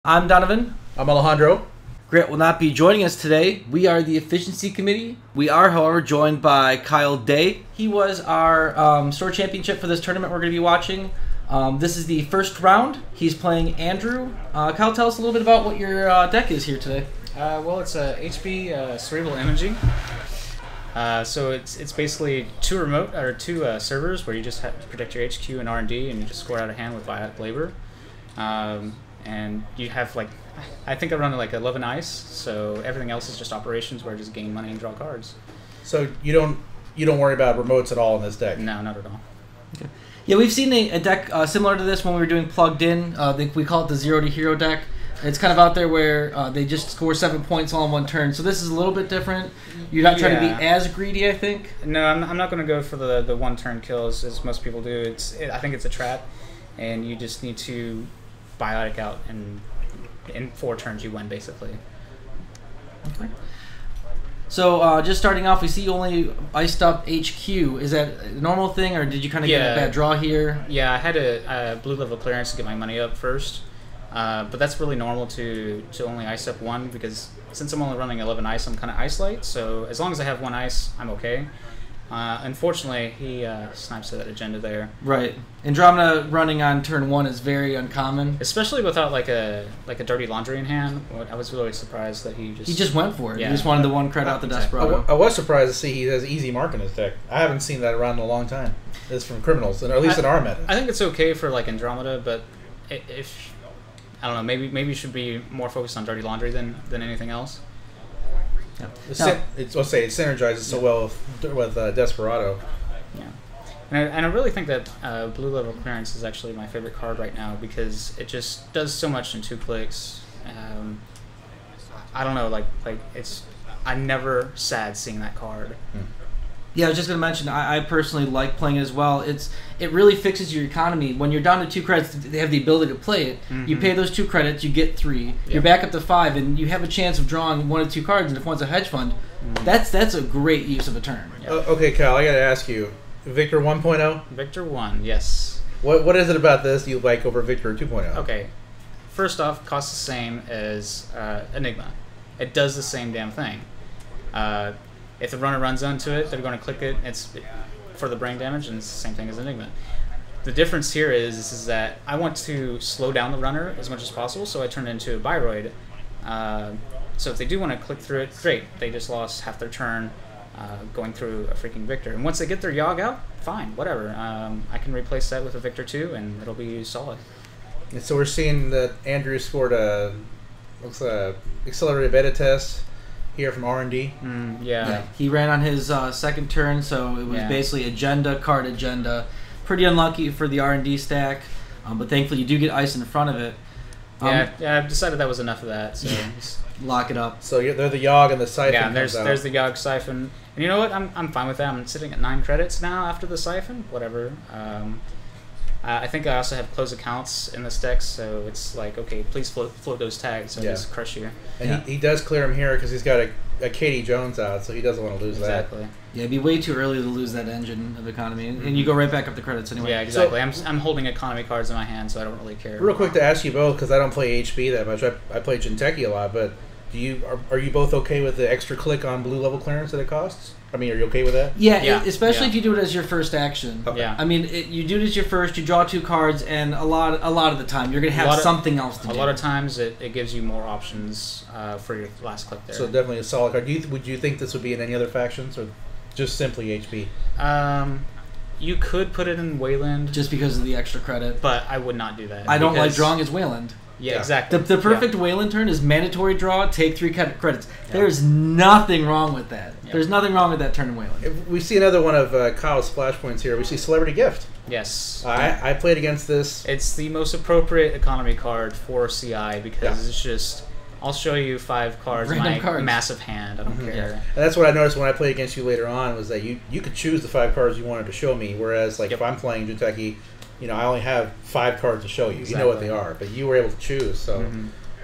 I'm Donovan. I'm Alejandro. Grant will not be joining us today. We are the Efficiency Committee. We are, however, joined by Kyle Day. He was our store championship for this tournament we're going to be watching. This is the first round. He's playing Andrew. Kyle, tell us a little bit about what your deck is here today. Well, it's a HP cerebral imaging. So it's basically two servers where you just have to protect your HQ and R&D, and you just score out a hand with biotic labor. And you have I think I run 11 ice, so everything else is just operations where I just gain money and draw cards. So you don't worry about remotes at all in this deck? No, not at all. Okay. Yeah, we've seen a deck similar to this when we were doing Plugged In. I think we call it the Zero to Hero deck. It's kind of out there where they just score 7 points all in one turn. So this is a little bit different. You're not trying to be as greedy, I think. No, I'm not going to go for the one-turn kills as most people do. I think it's a trap, and you just need to biotic out, and in 4 turns you win, basically. Okay. So just starting off, we see you only iced up HQ. Is that a normal thing, or did you kind of get a bad draw here? Yeah, I had a blue level clearance to get my money up first. But that's really normal to only ice up 1, because since I'm only running 11 ice, I'm kind of ice light. So as long as I have 1 ice, I'm okay. Unfortunately, he snipes that agenda there. Right. Andromeda running on turn 1 is very uncommon, especially without a dirty laundry in hand. I was really surprised that he just went for it. Yeah. He just wanted the 1 credit out the Desperado. I was surprised to see he has easy mark in his deck. I haven't seen that around in a long time. It's from criminals, or at least in our meta. I think it's okay for Andromeda, but if I don't know, maybe you should be more focused on dirty laundry than anything else. Yeah. It synergizes so well with Desperado. Yeah, and I really think that blue level clearance is actually my favorite card right now, because it just does so much in 2 clicks. I don't know, I'm never sad seeing that card. Yeah, I was just going to mention, I personally like playing it as well. It really fixes your economy. When you're down to 2 credits, they have the ability to play it. Mm-hmm. You pay those 2 credits, you get 3. Yep. You're back up to 5, and you have a chance of drawing 1 or 2 cards, and if one's a hedge fund, that's a great use of a turn. Yep. Okay, Kyle, I got to ask you, Victor 1.0? Victor 1, yes. What is it about this you like over Victor 2.0? Okay, first off, costs the same as Enigma. It does the same damn thing. If the runner runs onto it, they're going to click it. It's for the brain damage, and it's the same thing as Enigma. The difference here is that I want to slow down the runner as much as possible, so I turn it into a Biroid. So if they do want to click through it, great. They just lost half their turn going through a freaking Victor. And once they get their Yogg out, fine, whatever. I can replace that with a Victor 2, and it'll be solid. And so we're seeing that Andrew scored a accelerated beta test here from R&D. Yeah. He ran on his second turn, so it was basically agenda, card agenda. Pretty unlucky for the R&D stack, but thankfully you do get ice in front of it. I've decided that was enough of that, so just lock it up. So they're the Yogg and the Siphon. Yeah, there's the Yogg Siphon. And you know what? I'm fine with that. I'm sitting at 9 credits now after the Siphon. Whatever. I think I also have close accounts in this deck, so it's okay, please float those tags, so just crush you. And he does clear him here because he's got a Katie Jones out, so he doesn't want to lose that. Exactly. Yeah, it'd be way too early to lose that engine of economy, and you go right back up the credits anyway. Yeah, exactly. So, I'm holding economy cards in my hand, so I don't really care. Real quick to ask you both, because I don't play HB that much. I play Jinteki a lot, but are you both okay with the extra click on blue level clearance that it costs? I mean, are you okay with that? Yeah. Especially if you do it as your first action. Okay. Yeah. I mean, you do it as your first, you draw 2 cards, and a lot of the time you're going to have something else to do. A lot of times it gives you more options for your last click there. So definitely a solid card. Would you think this would be in any other factions, or just simply HB? You could put it in Wayland. Just because of the extra credit. But I would not do that. I don't like drawing as Wayland. Yeah, exactly. The perfect Wayland turn is mandatory draw, take 3 credits. Yeah. There's nothing wrong with that. Yeah. There's nothing wrong with that turn in Wayland. We see another one of Kyle's splash points here. We see Celebrity Gift. Yes. I played against this. It's the most appropriate economy card for CI because it's just, I'll show you 5 cards in my massive hand. I don't care. Yeah. And that's what I noticed when I played against you later on, was that you could choose the 5 cards you wanted to show me, whereas if I'm playing Jinteki, I only have 5 cards to show you. Exactly. You know what they are, but you were able to choose. So,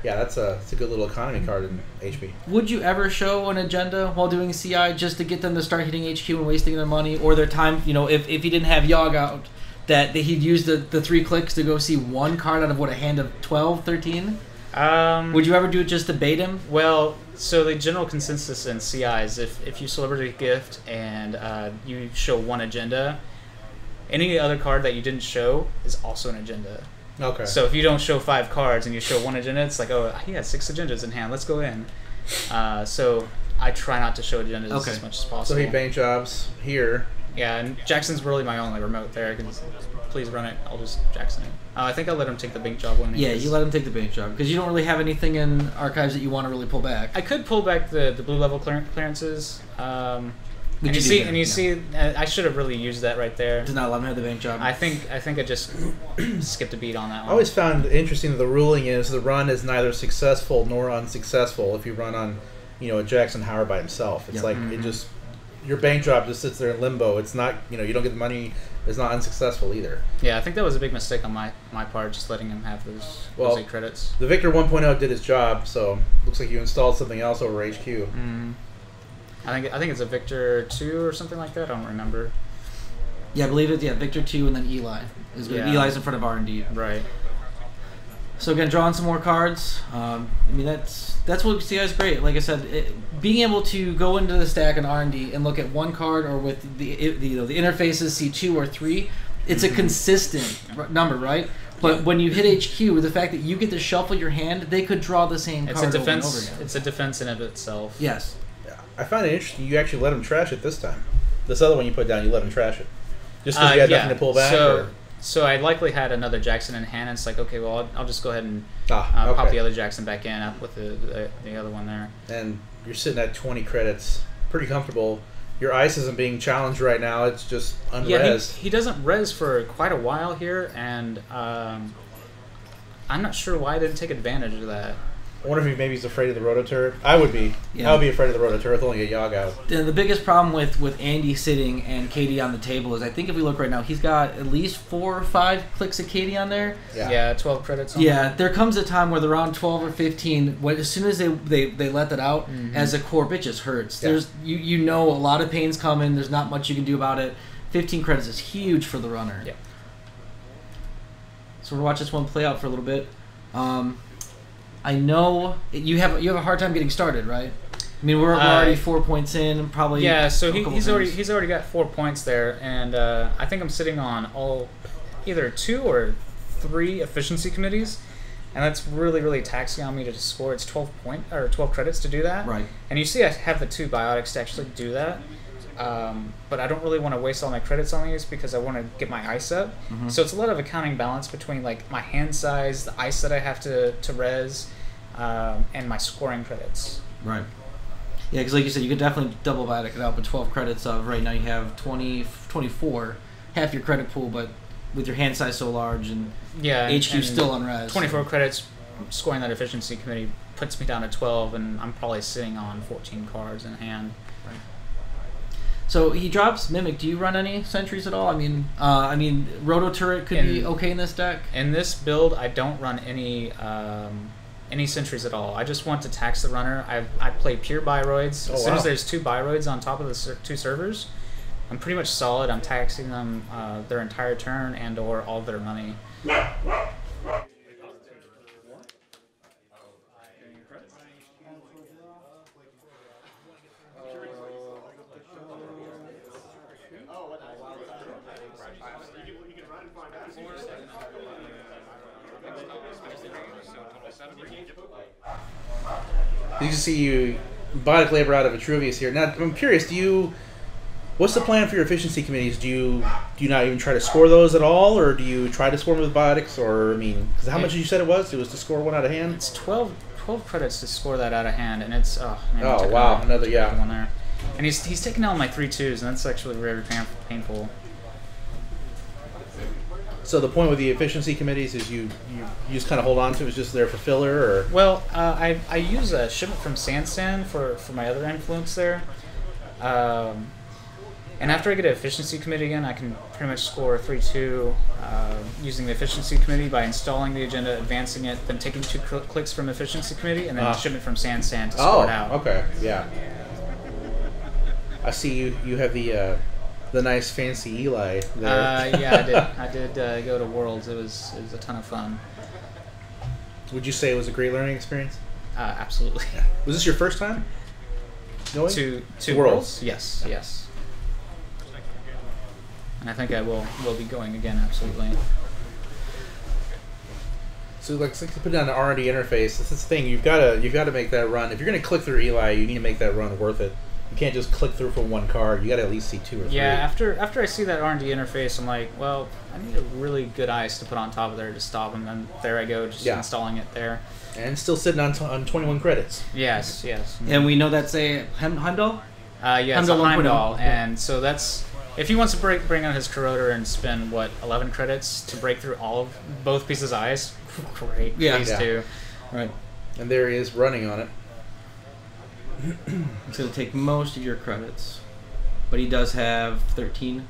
that's a good little economy card in HB. Would you ever show an agenda while doing CI just to get them to start hitting HQ and wasting their money or their time? If he didn't have Yogg out, that he'd use the 3 clicks to go see 1 card out of a hand of 12, 13? Would you ever do it just to bait him? Well, so the general consensus in CI is if you celebrity gift and you show one agenda, any other card that you didn't show is also an agenda. Okay. So if you don't show 5 cards and you show one agenda, it's like, oh, he has 6 agendas in hand. Let's go in. So I try not to show agendas as much as possible. So he bank jobs here. Yeah, and Jackson's really my only remote there. Please run it. I'll just Jackson it. I think I'll let him take the bank job one. Yeah, you let him take the bank job because you don't really have anything in archives that you want to really pull back. I could pull back the blue level clearances. And you see, I should have really used that right there. Did not let him have the bank job. I think I just skipped a beat on that one. I always found interesting that the ruling is the run is neither successful nor unsuccessful if you run on, a Jackson Howard by himself. It's like it just your bank job just sits there in limbo. It's not you don't get the money. It's not unsuccessful either. Yeah, I think that was a big mistake on my part, just letting him have those 8 credits. The Victor 1.0 did his job, so looks like you installed something else over HQ. Mm-hmm. I think it's a Victor 2 or something like that. I don't remember. Yeah, I believe it's Victor 2 and then Eli. Eli's in front of R&D. Right. So again, drawing some more cards. That's what CI is great. Like I said, being able to go into the stack in R&D and look at one card or with the interfaces see 2 or 3, it's a consistent number, right? But when you hit HQ, with the fact that you get to shuffle your hand, they could draw the same card over and over again. It's a defense in of itself. Yes. I find it interesting. You actually let him trash it this time. This other one you put down, you let him trash it, just because you had nothing to pull back. So I likely had another Jackson in hand, and it's like, okay, well, I'll just go ahead and pop the other Jackson back in with the other one there. And you're sitting at 20 credits, pretty comfortable. Your ice isn't being challenged right now. It's just unres. Yeah, he doesn't res for quite a while here, and I'm not sure why I didn't take advantage of that. I wonder if maybe he's afraid of the roto turret. I would be. Yeah. I would be afraid of the roto turret. Only get Yogg out. The biggest problem with Andy sitting and Katie on the table is I think if we look right now, he's got at least 4 or 5 clicks of Katie on there. Yeah, 12 credits. There comes a time where they're around 12 or 15. As soon as they let that out, as a corp, it just hurts. Yeah. There's a lot of pain's coming. There's not much you can do about it. 15 credits is huge for the runner. Yeah. So we'll watch this one play out for a little bit. I know you have a hard time getting started, right? I mean, we're already 4 points in, probably. Yeah, so he's already got 4 points there, and I think I'm sitting on either 2 or 3 efficiency committees, and that's really, really taxing on me to score. It's 12 credits to do that. Right. And you see, I have the 2 biotics to actually do that. But I don't really want to waste all my credits on these because I want to get my ice up. So it's a lot of accounting balance between like my hand size, the ice that I have to res, and my scoring credits. Right. Yeah, because like you said, you could definitely double biotic it out, but 12 credits of right now you have 24, half your credit pool, but with your hand size so large and HQ still unres. 24 credits scoring that efficiency committee puts me down to 12, and I'm probably sitting on 14 cards in hand. So he drops Mimic. Do you run any sentries at all? I mean, Roto Turret could be okay in this deck. In this build, I don't run any sentries at all. I just want to tax the runner. I play pure Biroids. As soon as there's 2 Biroids on top of the 2 servers, I'm pretty much solid. I'm taxing them their entire turn and/or all of their money. You can see you biotic labor out of Vitruvius here. Now, I'm curious, what's the plan for your efficiency committees? Do you not even try to score those at all, or do you try to score them with biotics? Or, because how much did you said it was? It was to score one out of hand? It's 12 credits to score that out of hand, and it's, wow, another, one there. And he's taking down my 3/2s, and that's actually very painful. So the point with the efficiency committees is you just kind of hold on to it, it's just there for filler, or? Well, I use a shipment from Sandstand for my other influence there. And after I get an efficiency committee again, I can pretty much score 3/2 using the efficiency committee by installing the agenda, advancing it, then taking 2 clicks from efficiency committee, and then shipment from Sandstand to score it out. Okay, yeah. I see you have the nice fancy Eli there. Yeah, I did go to Worlds. It was a ton of fun. Would you say it was a great learning experience? Absolutely. Yeah. Was this your first time going to Worlds? Yes, yes. And I think I will be going again. Absolutely. So like to put down an R&D interface, this is the thing. You've got to make that run. If you're going to click through Eli, you need to make that run worth it. You can't just click through for one card. You got to at least see 2 or 3. Yeah, after I see that R&D interface, I'm like, well, I need a really good ice to put on top of there to stop him. And there I go, just installing it there. And still sitting on 21 credits. Yes. And we know that's a Heimdall? Yeah, it's a Heimdall. And so that's... If he wants to bring out his corroder and spend, 11 credits to break through both pieces of ice, great. Please do. Right. And there he is running on it. It's going to take most of your credits. But he does have 13.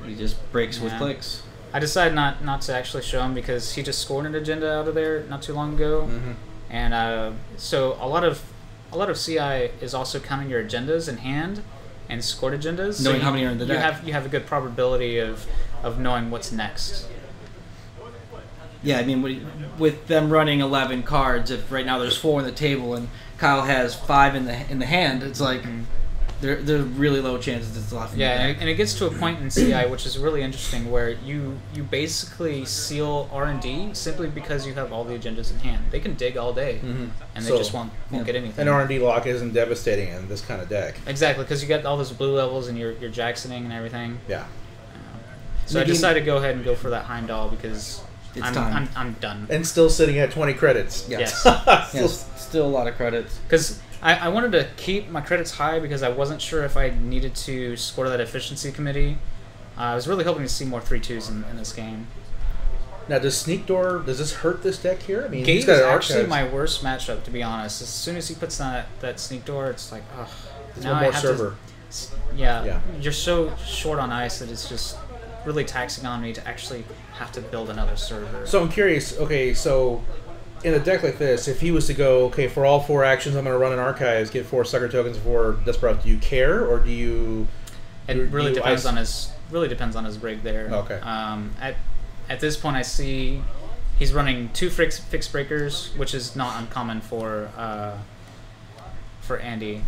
He just breaks with clicks. I decided not to actually show him because he just scored an agenda out of there not too long ago. Mm-hmm. And so a lot of CI is also counting your agendas in hand and scored agendas. Knowing so how many are in the deck. You have a good probability of knowing what's next. Yeah, I mean, with them running 11 cards, if right now there's 4 on the table and Kyle has 5 in the hand, it's like there's really low chances it's left. Yeah, and it gets to a point in CI which is really interesting where you basically seal R&D simply because you have all the agendas in hand. They can dig all day, and they just won't get anything. An R&D lock isn't devastating in this kind of deck. Exactly, because you got all those blue levels and you're Jacksoning and everything. Yeah. So I decided to go ahead and go for that Heimdall because time. I'm done. And still sitting at 20 credits. Yeah. Yes. Still a lot of credits. Because I wanted to keep my credits high because I wasn't sure if I needed to score that efficiency committee. I was really hoping to see more 3-2s in this game. Now, does this hurt this deck here? I mean, Gate he's got is archives. actually my worst matchup, to be honest. As soon as he puts that Sneak Door, it's like, ugh. It's one more server. Yeah, you're so short on ice that it's just really taxing on me to actually have to build another server. So I'm curious, okay, so in a deck like this, if he was to go, okay, for all 4 actions, I'm going to run an archives, get 4 sucker tokens, 4 Desperate, do you care, or do you... It really depends on his rig there. Okay. At this point, I see he's running 2 fixed breakers, which is not uncommon for Andy.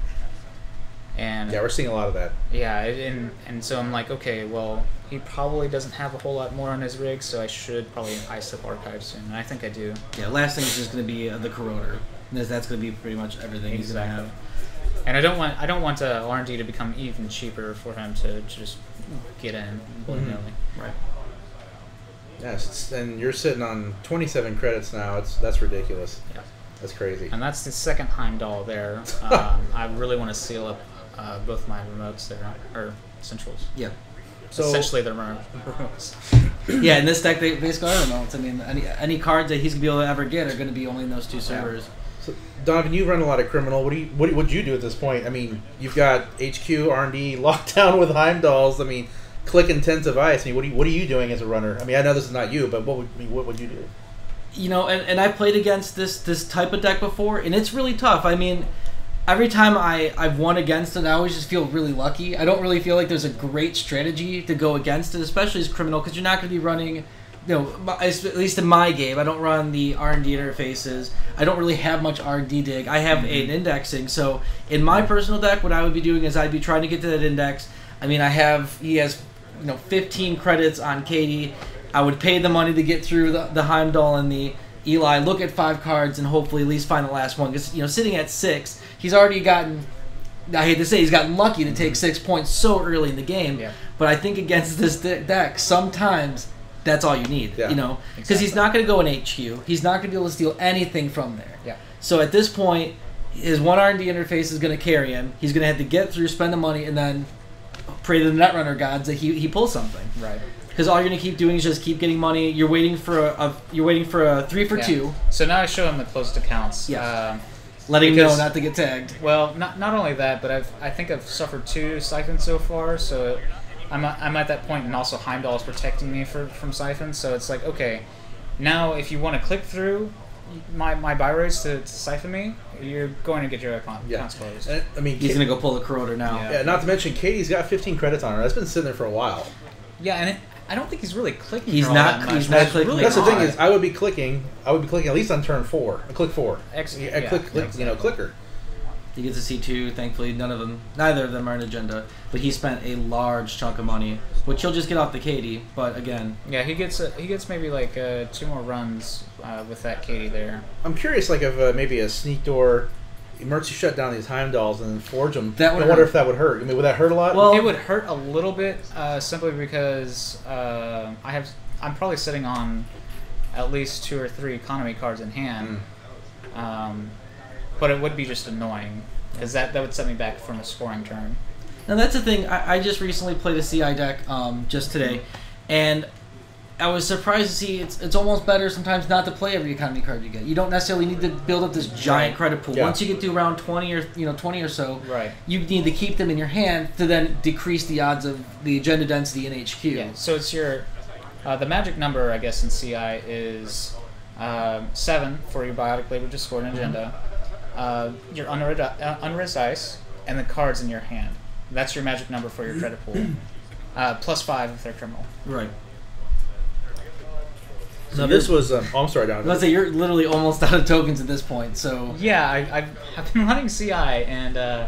And yeah, we're seeing a lot of that. Yeah, and so I'm like, okay, well, he probably doesn't have a whole lot more on his rig, so I should probably ice up archive soon, and I think I do. Yeah, last thing is just going to be the corroder. That's going to be pretty much everything he's going to have. And I don't want R&D to become even cheaper for him to just get in willy-nilly. Right. Yes, and you're sitting on 27 credits now. That's ridiculous. Yeah. That's crazy. And that's the second Heimdall there. I really want to seal up both my remotes there, or centrals. Yeah. So essentially they're remotes. Yeah, in this deck they basically are remotes. I mean, any cards that he's gonna be able to ever get are gonna be only in those 2 servers. Yeah. So Donovan, you run a lot of criminal. What would you do at this point? I mean, you've got HQ R&D locked down with Heimdalls. I mean, click intensive ice. I mean, what are you doing as a runner? I mean, I know this is not you, but what would you do? You know, and I played against this type of deck before, and it's really tough. I mean, every time I've won against it, I always just feel really lucky. I don't really feel like there's a great strategy to go against it, especially as criminal, because you're not going to be running, at least in my game, I don't run the R&D interfaces. I don't really have much R&D dig. I have an indexing, so in my personal deck, what I would be doing is I'd be trying to get to that index. I mean, he has 15 credits on Katie. I would pay the money to get through the Heimdall and the Eli, look at 5 cards, and hopefully at least find the last one. Because, sitting at 6, he's already gotten, I hate to say, he's gotten lucky to take 6 points so early in the game. Yeah. But I think against this deck, sometimes that's all you need, because Exactly. he's not going to go in HQ. He's not going to be able to steal anything from there. Yeah. So at this point, his one R&D interface is going to carry him. He's going to have to get through, spend the money, and then pray to the Netrunner gods that he pulls something. Right. Because all you're gonna keep doing is just keep getting money. You're waiting for a 3 for 2. So now I show him the closed accounts. Yeah. Letting him know not to get tagged. Well, not only that, but I think I've suffered 2 siphons so far. So I'm at that point, and also Heimdall is protecting me from siphons. So it's like, okay, now if you want to click through my buy rates to siphon me, you're going to get your accounts closed. I mean, he's gonna go pull the corroder now. Yeah. Not to mention Katie's got 15 credits on her. That's been sitting there for a while. Yeah, and I don't think he's really clicking. He's all not- that much, he's which not is clicking. really That's the thing odd. is, I would be clicking at least on turn 4. Click 4. Clicker. He gets a C2. Thankfully, neither of them are an agenda. But he spent a large chunk of money, which he'll just get off the Katie. But again, Yeah, he gets maybe like 2 more runs with that Katie there. I'm curious, like, if maybe a sneak door, emergency shut down these Heimdalls and then forge them. That would I wonder hurt. if that would hurt. I mean, would that hurt a lot? Well- It would hurt a little bit simply because I'm probably sitting on at least 2 or 3 economy cards in hand. But it would be just annoying because that would set me back from a scoring turn. now that's the thing. I just recently played a CI deck just today, and I was surprised to see it's almost better sometimes not to play every economy card you get. You don't necessarily need to build up this giant credit pool. Yeah. Once you get to around 20 or so, Right. you need to keep them in your hand to then decrease the odds of the agenda density in HQ. Yeah. So it's your the magic number, I guess, in CI is 7 for your biotic labor discord and agenda. Your unread dice and the cards in your hand. That's your magic number for your credit pool. +5 if they're criminal. Right. now, this was... I'm sorry, Donovan. Let's say you're literally almost out of tokens at this point. So Yeah, I've been running CI and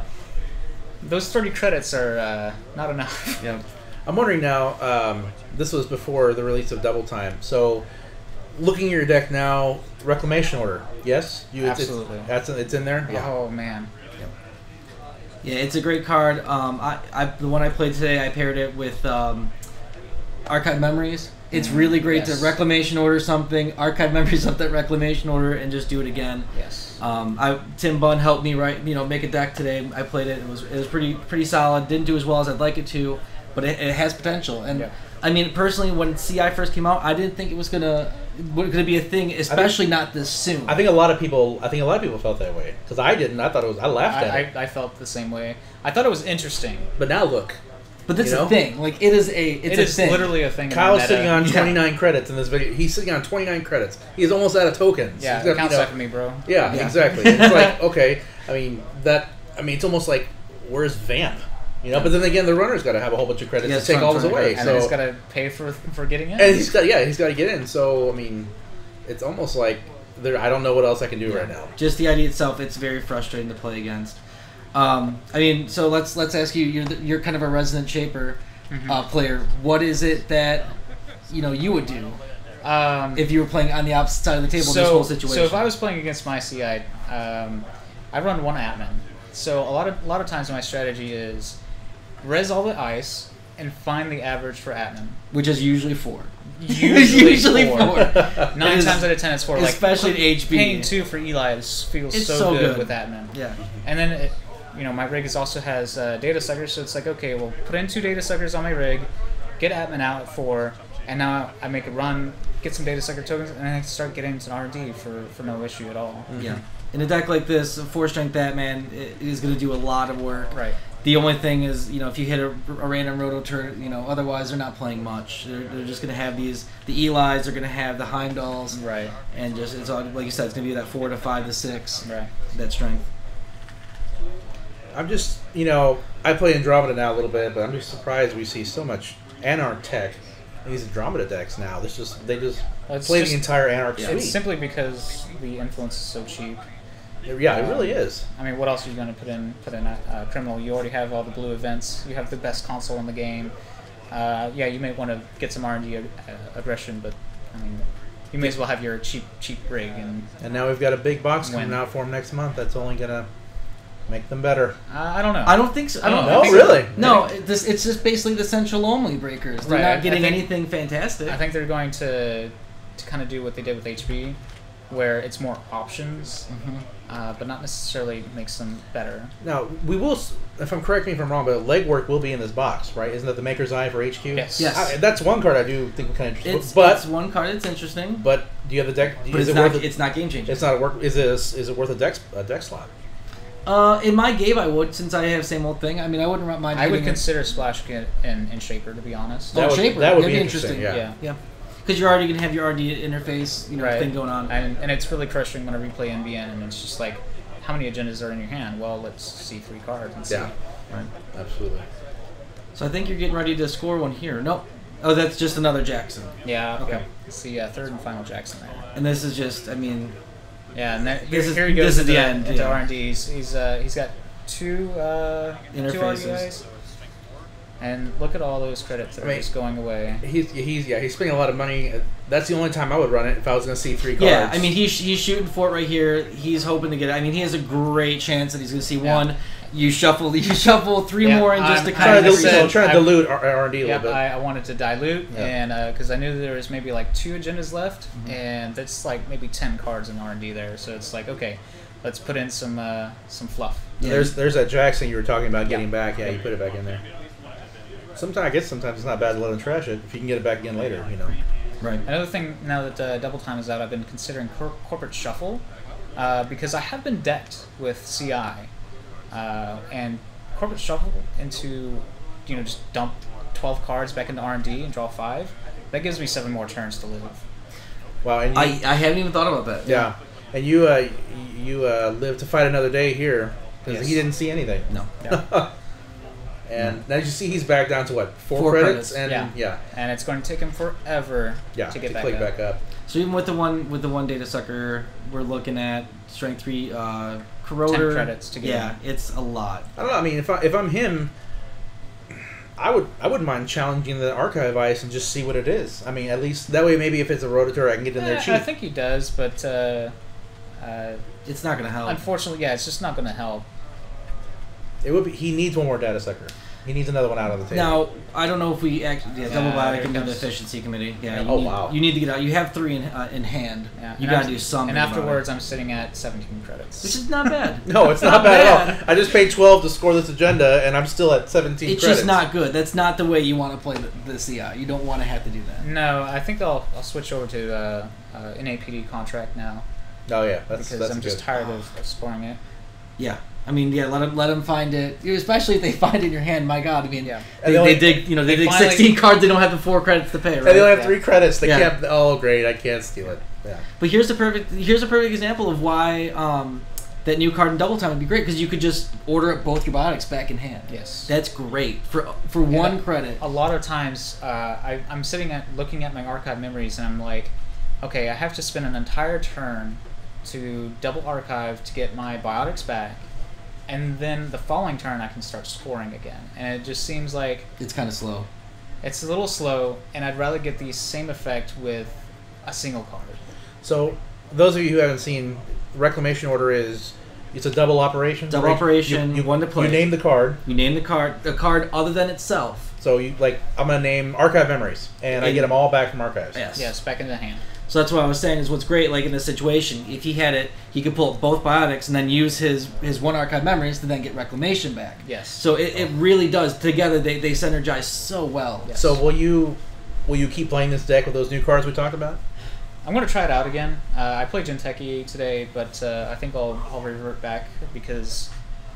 those 30 credits are not enough. yeah. I'm wondering now, this was before the release of Double Time, so looking at your deck now, Reclamation Order, yes? Absolutely. It's in there? Yeah. Oh man. Yeah, it's a great card. The one I played today, I paired it with Archive Memories. It's really great Yes. to Reclamation Order something, Archive Memories up that Reclamation Order, and just do it again. Yes. Tim Bunn helped me make a deck today. I played it. It was pretty solid. Didn't do as well as I'd like it to, but it has potential. And Yeah. I mean, personally, when CI first came out, I didn't think it was gonna be a thing, especially not this soon. I think a lot of people felt that way, because I didn't. I thought I laughed at it. I felt the same way. I thought it was interesting. But now look. But that's You know? the thing. Like, it's It a is thing. literally a thing. Kyle's in sitting meta. on Yeah. 29 credits in this video. He's sitting on 29 credits. He's almost out of tokens. Yeah, He's got, count you know- second me, bro. Yeah, Yeah. exactly. It's like, okay, it's almost like, where's Vamp? You know, but then again, the runner's got to have a whole bunch of credits Yeah, to take all this front away. credits. And So then he's got to pay for getting in. and he's got to get in. So I mean, it's almost like I don't know what else I can do right now. Just the idea itself, it's very frustrating to play against. I mean, so let's ask you. You're kind of a resident shaper player. What is it that you would do if you were playing on the opposite side of the table in this whole situation? So if I was playing against my CI, I run 1 Atman. So a lot of times my strategy is res all the ice and find the average for Atman. which is usually 4. Usually 4. 9 It is- times out of 10 it's 4. especially like, in HB. Paying 2 for Eli feels It's so so good good. with Atman. Yeah. And then my rig also has data suckers, so it's like, okay, well, put in 2 data suckers on my rig, get Atman out at 4, and now I make a run, get some data sucker tokens, and then I can start getting into an R&D for no issue at all. Yeah. In a deck like this, a 4-strength Batman is going to do a lot of work. Right. The only thing is, if you hit a random roto turn, otherwise they're not playing much. They're just going to have the Elis, they're going to have the Heimdalls, Right. and just it's all, like you said, it's going to be that 4 to 5 to 6. Right. That strength. I'm just, I play Andromeda now a little bit, but I'm just surprised we see so much Anarch tech in these Andromeda decks now. They just It's play just- the entire Anarch It's suite. simply because the influence is so cheap. Yeah, it really is. I mean, what else are you going to put in criminal? You already have all the blue events. You have the best console in the game. Yeah, you may want to get some RNG aggression, but I mean, you may as well have your cheap rig And now we've got a big box coming Win. out for them next month. That's only gonna make them better. I don't know. I don't think so. I don't No, Oh, think really? No, it's just basically the central only breakers. They're Right, not I getting think- anything fantastic. I think they're going to kind of do what they did with HB, where it's more options, but not necessarily makes them better. Now we will, if I'm correct me if I'm wrong, but legwork will be in this box, right? Isn't that the Maker's Eye for HQ? Yes. Yes. That's one card I do think kind of interesting. it's one card that's interesting, But do you have the deck? but is it's it not worth it's not game changing. It's not worth. Is it worth a deck slot? In my game, I would, since I have same old thing. I mean, I wouldn't mind. I would getting it. consider Splash Kit in Shaper, to be honest. Oh, That would- Shaper. that would That'd be be interesting, interesting. yeah. Yeah, because you're already gonna have your RD interface, Right. thing going on. And it's really crushing when I replay NBN, and it's just like, how many agendas are in your hand? Well, let's see 3 cards and see. Yeah. Right. Absolutely. So I think you're getting ready to score one here. Nope. Oh, that's just another Jackson. Yeah. Okay. Yeah. It's the third and final Jackson there. And this is just, I mean... Yeah, and This here he goes is into, the end, into yeah. R&D. He's got two Interfaces. RDIs. And look at all those credits that are just going away. He's spending a lot of money. That's the only time I would run it if I was going to see 3 cards. Yeah, I mean, he's shooting for it right here. He's hoping to get it. I mean, he has a great chance that he's going to see one. You shuffle 3 more and just to kind of... trying to dilute R&D a little bit. I wanted to dilute, and because I knew there was maybe like 2 agendas left, and that's like maybe 10 cards in R&D there. So it's like, okay, let's put in some fluff. Yeah. There's that Jackson you were talking about getting back. Yeah, you put it back in there. Sometimes it's not bad to let him trash it if you can get it back again later, you know. Right. Another thing, now that Double Time is out, I've been considering corporate shuffle because I have been decked with CI, and corporate shuffle into, just dump 12 cards back into R&D and draw 5. That gives me 7 more turns to live. Wow, and I haven't even thought about that. Yeah, and you live to fight another day here because he didn't see anything. No. Yeah. And now you see he's back down to what, 4 credits? And and it's going to take him forever to get back up. So even with the one data sucker, we're looking at strength 3 corroder. 10 credits to get. Yeah, it's a lot. I don't know. I mean, if I'm him, I wouldn't mind challenging the archive ice and just see what it is. I mean, at least that way, maybe if it's a rotator, I can get in there cheap. I think he does, but it's not going to help. Unfortunately, it's just not going to help. It would be. He needs one more data sucker. He needs another one out on the table. Now, I don't know if we actually... double biotic can do the efficiency committee. Yeah. Wow. You need to get out. You have 3 in hand. Yeah. You got to do something. And afterwards, I'm sitting at 17 credits. Which is not bad. No, it's not bad at all. I just paid 12 to score this agenda, and I'm still at 17 it's credits. It's just not good. That's not the way you want to play the CI. You don't want to have to do that. No, I think I'll switch over to NAPD contract now. Oh, yeah. That's I'm just tired of scoring it. Yeah. I mean, yeah, let them find it. Especially if they find it in your hand. My God, I mean, they dig 16 cards. They don't have the 4 credits to pay, right? And they only have 3 credits. They can't. Oh, great! I can't steal it. Yeah. But here's a perfect example of why that new card in Double Time would be great, because you could just order up both your biotics back in hand. Yes, that's great for 1 credit. A lot of times, I'm looking at my archive memories, and I'm like, okay, I have to spend an entire turn to double archive to get my biotics back. And then the following turn, I can start scoring again. And it just seems like... It's kind of slow. It's a little slow, and I'd rather get the same effect with a single card. So, those of you who haven't seen, Reclamation Order is... It's a double operation. Double operation, you want to play. You name the card. You name the card other than itself. So, I'm going to name Archive Memories, and I get them all back from Archives. Yes, back into the hand. So that's what I was saying is what's great, like in this situation, if he had it, he could pull up both biotics and then use his 1 archive memories to then get Reclamation back. Yes. So it really does. Together, they synergize so well. Yes. So will you keep playing this deck with those new cards we talked about? I'm going to try it out again. I played Jinteki today, but I think I'll revert back because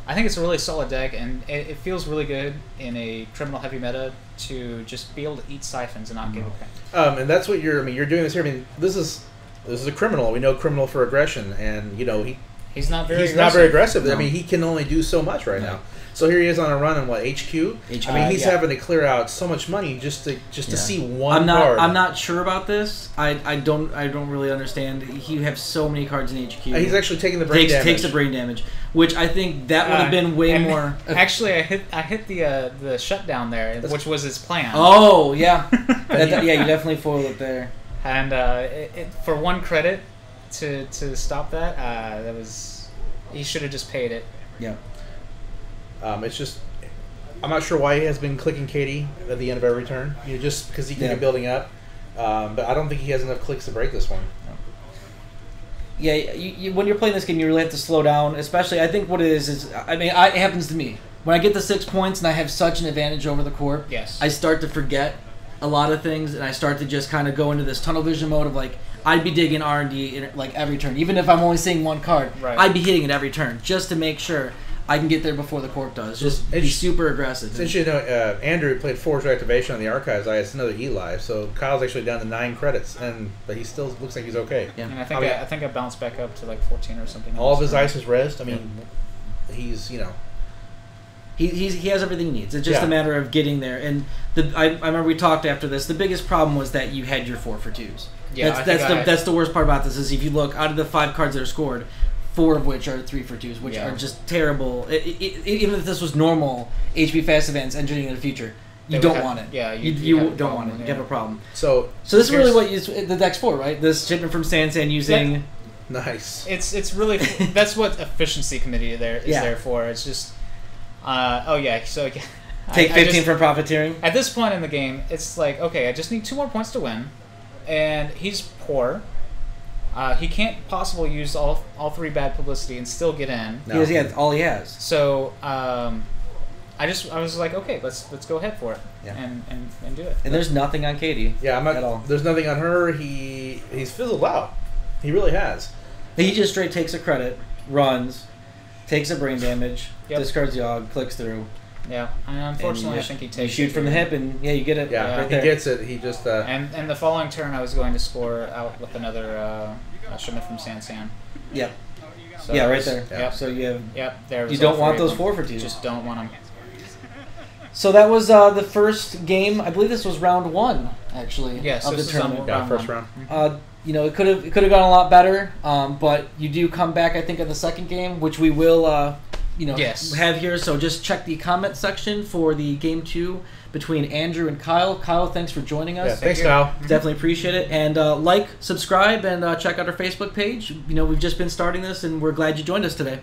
I think it's a really solid deck, and it feels really good in a criminal heavy meta to just be able to eat siphons and not give a crap. And that's what you're doing this here. I mean, this is a criminal. We know criminal for aggression, and he's not very aggressive. No. I mean, he can only do so much right now. So here he is on a run in HQ. I mean, he's having to clear out so much money just to see one card. I'm not sure about this. I don't really understand. He have so many cards in HQ. He's actually taking the brain damage. Takes the brain damage, which I think that would have been way more. Actually, I hit the shutdown there, which was his plan. Oh yeah, yeah, you definitely foiled it there. And for 1 credit to stop that, that was he should have just paid it. Yeah. It's just, I'm not sure why he has been clicking Katie at the end of every turn. Just because he can get building up. But I don't think he has enough clicks to break this one. Yeah, when you're playing this game, you really have to slow down. Especially, I think what it is I mean, it happens to me. When I get the 6 points and I have such an advantage over the corp, I start to forget a lot of things, and I start to just kind of go into this tunnel vision mode of I'd be digging R&D in every turn. Even if I'm only seeing 1 card, I'd be hitting it every turn just to make sure I can get there before the corp does. Just be super aggressive. Since Andrew played Force Reactivation on the archives, it's another E-Live, so Kyle's actually down to 9 credits, but he still looks like he's okay. Yeah. And I think I bounced back up to 14 or something. All of his ice is rezzed. I mean, he's He has everything he needs. It's just a matter of getting there. And I remember we talked after this. The biggest problem was that you had your 4 for 2s. Yeah, that's the worst part about this is if you look out of the 5 cards that are scored, 4 of which are 3 for 2s, which are just terrible. Even if this was normal HP fast events entering in the future, you don't want it. Yeah, you don't want it. You have a problem. So this is really what the deck's for, right? This shipment from Sansan using. Nice. It's really that's what efficiency committee is there for. It's just so take 15 for profiteering. At this point in the game, it's like, okay, I just need 2 more points to win, and he's poor. He can't possibly use all 3 bad publicity and still get in. No. That's all he has. So I was like, okay, let's go ahead for it and do it. And there's nothing on Katie. Yeah, at all. There's nothing on her. He's fizzled out. He really has. He just straight takes a credit, runs, takes a brain damage, discards the Og, clicks through. Yeah, and unfortunately, I think he takes. You shoot from the hip, and you get it. Yeah, right he there. gets it. He just. And the following turn, I was going to score out with another shipment from Sansan. Yep. So right there. Yep. So you have. Yep. There. You don't want those 4 for 2s. Just don't want them. So that was the first game. I believe this was round 1, actually. Yes, of the tournament. First round. It could have gone a lot better, but you do come back, I think, in the second game, which we will, have here. So just check the comment section for the game 2 between Andrew and Kyle. Kyle, thanks for joining us. Yeah, thanks, Kyle. Definitely appreciate it. And subscribe, and check out our Facebook page. We've just been starting this, and we're glad you joined us today.